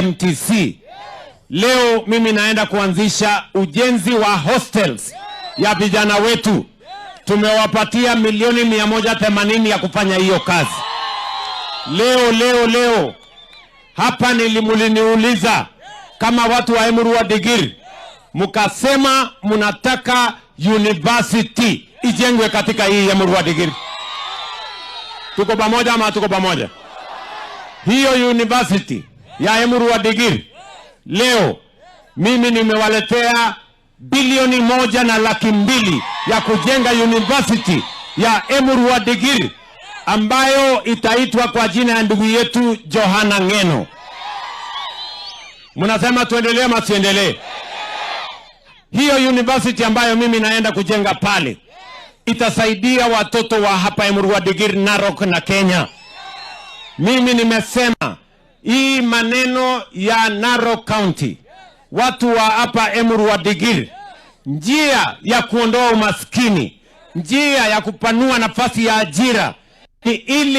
KMTC. Leo mimi naenda kuanzisha ujenzi wa hostels ya vijana wetu. Tumewapatia milioni 180 ya kufanya hiyo kazi. Leo hapa nilimuliniuliza kama watu wa Emurua Dikirr, mukasema munataka university ijengwe katika hii Emurua Dikirr. Tuko pamoja ama tuko pamoja? Hiyo university ya Emurua Dikirr leo mimi nimewaletea bilioni 1.2 ya kujenga university ya Emurua Dikirr ambayo itaitwa kwa jina ya ndugu yetu Johana Ng'eno. Mnasema tuendelee ama tuendelee? Hiyo university ambayo mimi naenda kujenga pale itasaidia watoto wa hapa Emurua Dikirr, Narok na Kenya. Mimi nimesema hii maneno ya Narok County, watu wa hapa Emurua Dikirr, njia ya kuondoa umaskini, njia ya kupanua nafasi ya ajira ni ili